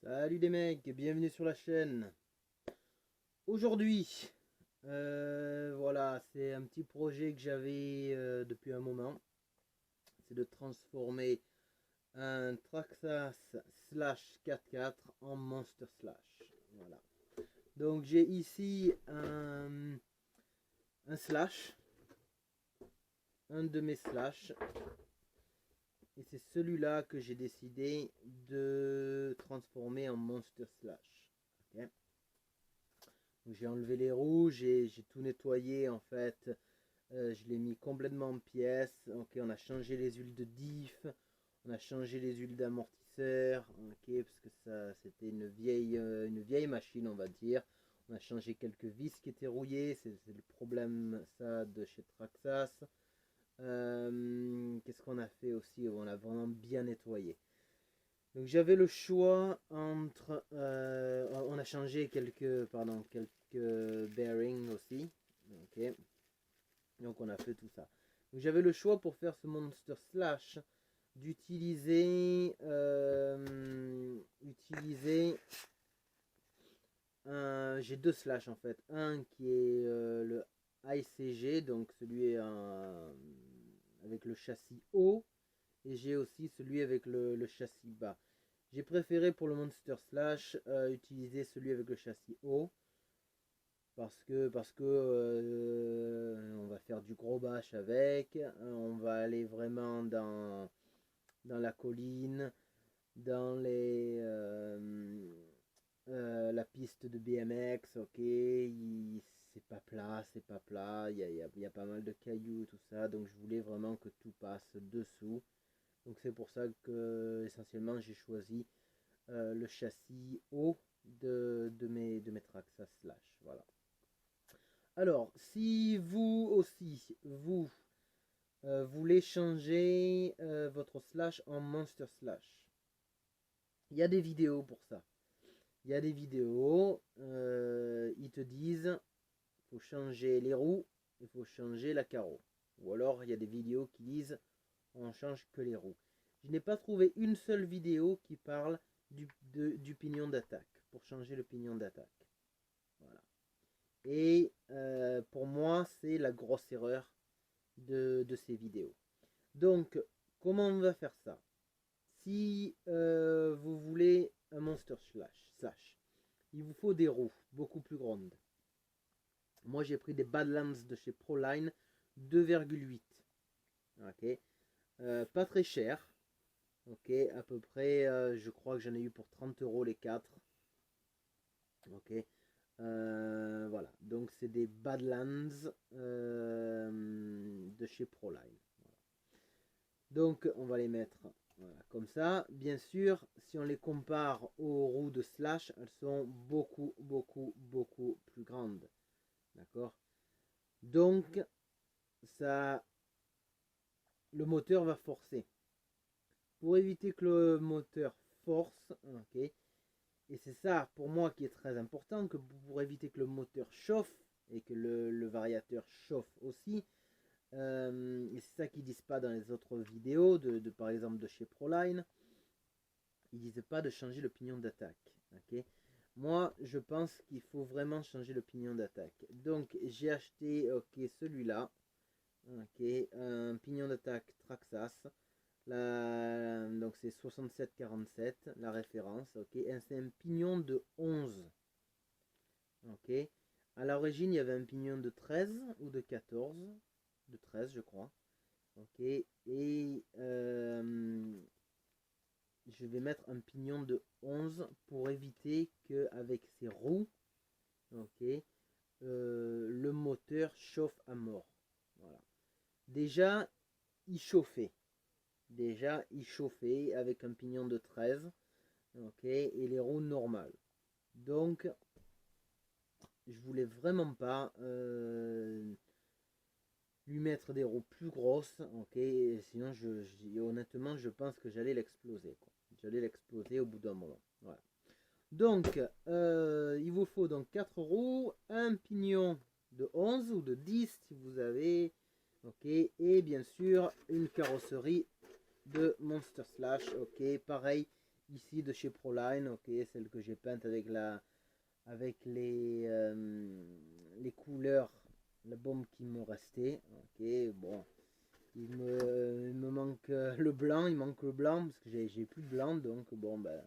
Salut les mecs, bienvenue sur la chaîne. Aujourd'hui, voilà, c'est un petit projet que j'avais depuis un moment. C'est de transformer un Traxxas Slash 4x4 en Monster Slash. Voilà. Donc j'ai ici un Slash, un de mes Slash. Et c'est celui-là que j'ai décidé de transformer en Monster Slash. Okay. J'ai enlevé les roues, j'ai tout nettoyé en fait. Je l'ai mis complètement en pièces. Ok, on a changé les huiles de diff, on a changé les huiles d'amortisseur. Ok, parce que ça c'était une vieille machine, on va dire. On a changé quelques vis qui étaient rouillées. C'est le problème ça de chez Traxxas. Qu'est-ce qu'on a fait aussi? On a vraiment bien nettoyé. Donc j'avais le choix entre... on a changé quelques bearings aussi. Ok. Donc on a fait tout ça. Donc j'avais le choix pour faire ce Monster Slash d'utiliser... j'ai deux slash en fait. Un qui est le ICG, donc celui avec le châssis haut. Et j'ai aussi celui avec le châssis bas. J'ai préféré pour le Monster Slash utiliser celui avec le châssis haut parce que on va faire du gros bash avec, on va aller vraiment dans la colline, dans la piste de BMX, ok, c'est pas plat, il y a pas mal de cailloux et tout ça, donc je voulais vraiment que tout passe dessous. Donc c'est pour ça que essentiellement j'ai choisi le châssis haut de mes Traxxas Slash. Voilà. Alors, si vous aussi, vous voulez changer votre Slash en Monster Slash, il y a des vidéos pour ça. Il y a des vidéos, ils te disent, il faut changer les roues, il faut changer la carreau. Ou alors, il y a des vidéos qui disent, on change que les roues. Je n'ai pas trouvé une seule vidéo qui parle du pignon d'attaque, pour changer le pignon d'attaque. Voilà. Et pour moi, c'est la grosse erreur de ces vidéos. Donc, comment on va faire ça? Si vous voulez un Monster Slash, il vous faut des roues beaucoup plus grandes. Moi, j'ai pris des Badlands de chez Proline 2,8. Ok. Pas très cher. Ok, à peu près, je crois que j'en ai eu pour 30 € les 4. Ok, voilà, donc c'est des Badlands de chez Proline. Voilà. Donc on va les mettre voilà, comme ça. Bien sûr, si on les compare aux roues de Slash, elles sont beaucoup plus grandes. D'accord. Donc ça, le moteur va forcer. Pour éviter que le moteur force, ok, et c'est ça pour moi qui est très important, que pour éviter que le moteur chauffe et que le variateur chauffe aussi, et c'est ça qu'ils disent pas dans les autres vidéos, par exemple de chez Proline, ils disent pas de changer le pignon d'attaque. Okay, moi je pense qu'il faut vraiment changer le pignon d'attaque. Donc j'ai acheté celui-là, un pignon d'attaque Traxxas. Donc c'est 6747 la référence, ok, c'est un pignon de 11, ok, à l'origine il y avait un pignon de 13 ou de 14, de 13 je crois, ok, et je vais mettre un pignon de 11 pour éviter que avec ces roues, ok, le moteur chauffe à mort, voilà, déjà il chauffait. Avec un pignon de 13, ok, et les roues normales. Donc, je voulais vraiment pas lui mettre des roues plus grosses, ok, sinon, honnêtement, je pense que j'allais l'exploser, quoi. J'allais l'exploser au bout d'un moment. Voilà. Donc, il vous faut donc 4 roues, un pignon de 11 ou de 10 si vous avez, ok, et bien sûr une carrosserie de Monster Slash, ok, pareil, ici de chez Proline, ok, celle que j'ai peinte avec avec les couleurs, la bombe qui me restait, ok, bon, il me manque le blanc, il manque le blanc parce que j'ai plus de blanc, donc bon ben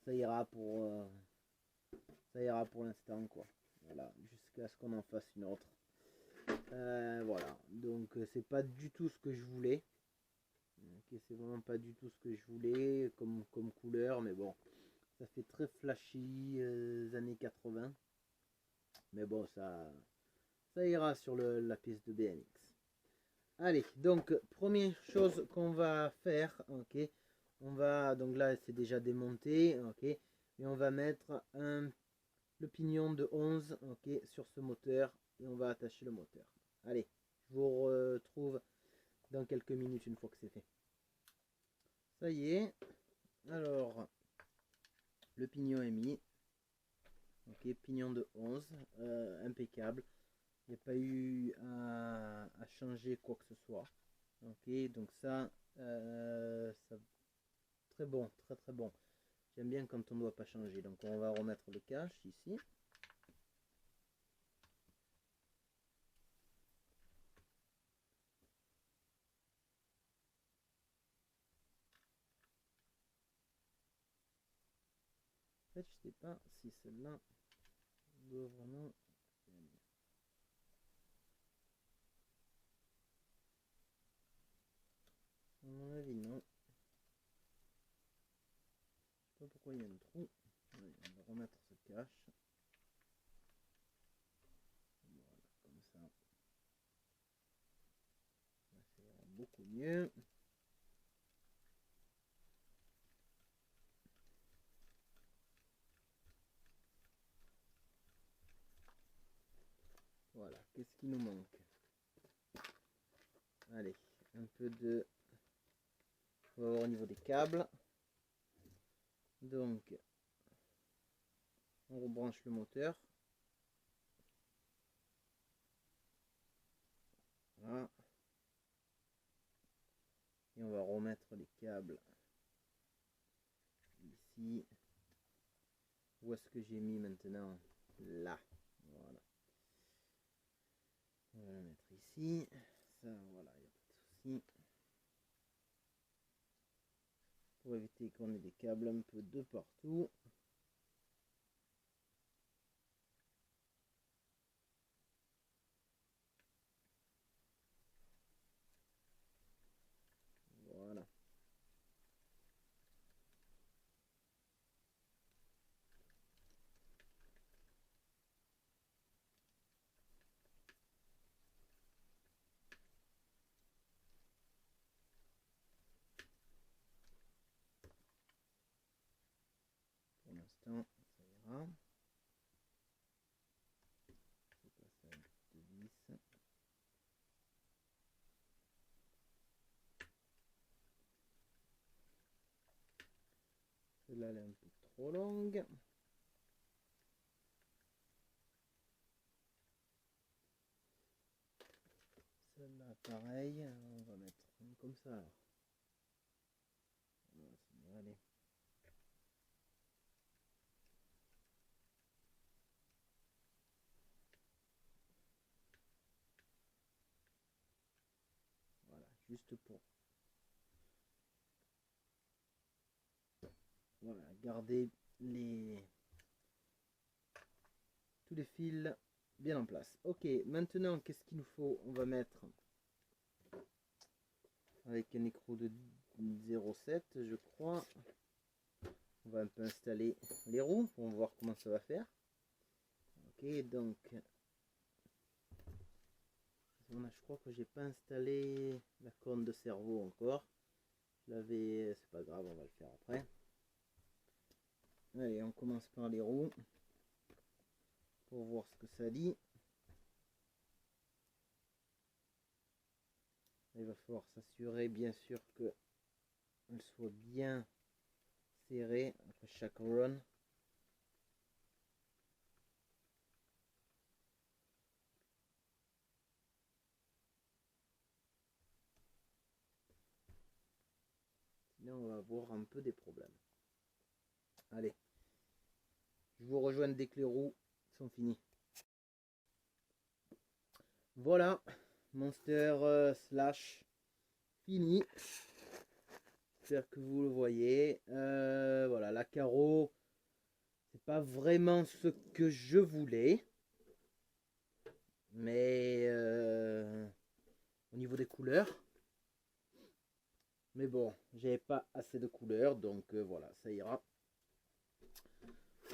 ça ira pour l'instant quoi. Voilà, jusqu'à ce qu'on en fasse une autre. Voilà, donc c'est pas du tout ce que je voulais. Okay, c'est vraiment pas du tout ce que je voulais comme couleur, mais bon, ça fait très flashy années 80. Mais bon, ça ira sur la piste de BMX. Allez, donc première chose qu'on va faire, ok, on va, donc là c'est déjà démonté, ok, et on va mettre le pignon de 11, ok, sur ce moteur, et on va attacher le moteur. Allez, je vous retrouve dans quelques minutes une fois que c'est fait. Ça y est, alors le pignon est mis, ok, pignon de 11, impeccable, il n'y a pas eu à changer quoi que ce soit, ok, donc ça très bon, très très bon. J'aime bien quand on ne doit pas changer. Donc on va remettre le cache ici. En fait, je sais pas si celle-là doit vraiment... À mon avis, non. Je sais pas pourquoi il y a un trou. Allez, on va remettre ce cache. Voilà, comme ça. Ça ira beaucoup mieux. Voilà, qu'est-ce qui nous manque? Allez, un peu de... On va voir au niveau des câbles. Donc, on rebranche le moteur. Voilà. Et on va remettre les câbles ici. Où est-ce que j'ai mis maintenant? Là. Voilà. On va le mettre ici. Ça, voilà, il n'y a pas de souci. Pour éviter qu'on ait des câbles un peu de partout. Voilà. Pour l'instant, ça ira. Je passe à une petite vis. Celle-là, elle est un peu trop longue. Celle-là, pareil. On va mettre une comme ça. Alors. Voilà, ça devrait aller. Voilà, juste pour voilà, garder tous les fils bien en place. Ok, maintenant, qu'est-ce qu'il nous faut? On va mettre avec un écrou de 0,7, je crois. On va un peu installer les roues pour voir comment ça va faire. Ok, donc je crois que j'ai pas installé la corne de cerveau encore. Je l'avais, c'est pas grave, on va le faire après. Allez, on commence par les roues pour voir ce que ça dit. Il va falloir s'assurer bien sûr que elle soit bien serrée après chaque run. Sinon on va avoir un peu des problèmes. Allez, je vous rejoins dès que les roues sont finies. Voilà, Monster Slash fini. J'espère que vous le voyez. Voilà, la carreau, c'est pas vraiment ce que je voulais. Mais au niveau des couleurs. Mais bon, j'avais pas assez de couleurs, donc voilà, ça ira.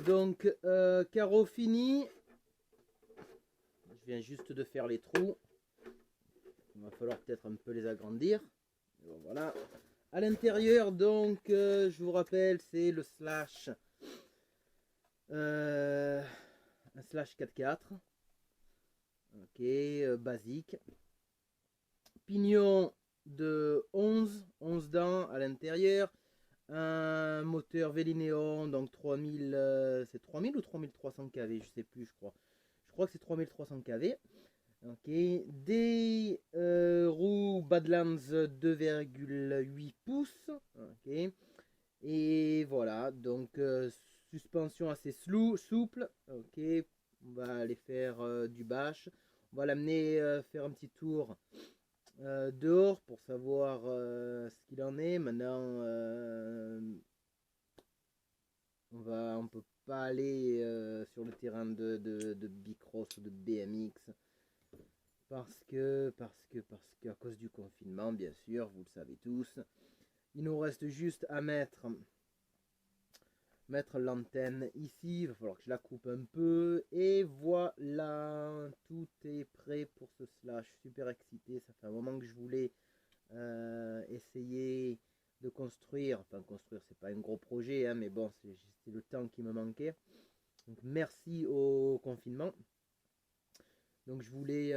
Donc, carreau fini. Je viens juste de faire les trous. Il va falloir peut-être un peu les agrandir. Bon, voilà. À l'intérieur, donc, je vous rappelle, c'est le slash. Un slash 4x4. Ok, basique. Pignon de 11 dents à l'intérieur. Un moteur Vélinéon, donc 3000, c'est 3000 ou 3300 kV, je sais plus, je crois. Je crois que c'est 3300 kV. Ok, des roues Badlands 2,8 pouces. Ok, et voilà, donc suspension assez souple. Ok, on va aller faire du bâche. On va l'amener faire un petit tour dehors pour savoir ce qu'il en est. Maintenant, on peut pas aller sur le terrain de Bicross ou de BMX parce qu'à cause du confinement, bien sûr, vous le savez tous. Il nous reste juste à mettre l'antenne ici. Il va falloir que je la coupe un peu. Et voilà, tout est prêt pour ce slash. Super excité. Ça fait un moment que je voulais essayer de construire. Enfin, construire, c'est pas un gros projet, hein, mais bon, c'est le temps qui me manquait. Donc, merci au confinement. Donc, je voulais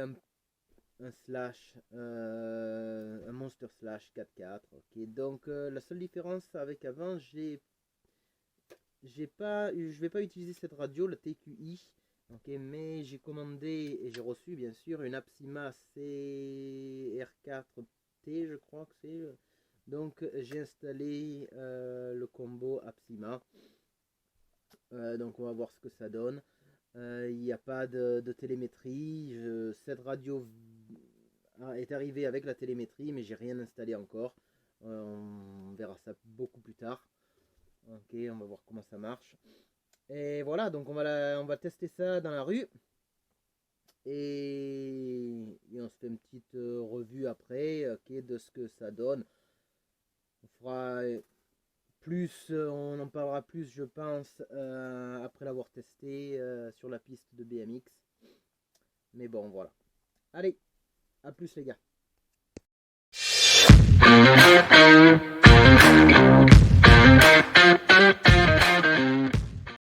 un slash, un Monster Slash 4x4. Ok, donc la seule différence avec avant, je vais pas utiliser cette radio, le TQI. Ok, mais j'ai commandé et j'ai reçu bien sûr une Apsima CR4T, je crois que c'est. Donc j'ai installé le combo Apsima. Donc on va voir ce que ça donne. Il n'y a pas de télémétrie. Cette radio est arrivée avec la télémétrie, mais j'ai rien installé encore. On verra ça beaucoup plus tard. Ok, on va voir comment ça marche. Et voilà, donc on va tester ça dans la rue. Et on se fait une petite revue après, ok, de ce que ça donne. On fera plus, on en parlera plus, je pense, après l'avoir testé sur la piste de BMX. Mais bon, voilà. Allez, à plus les gars.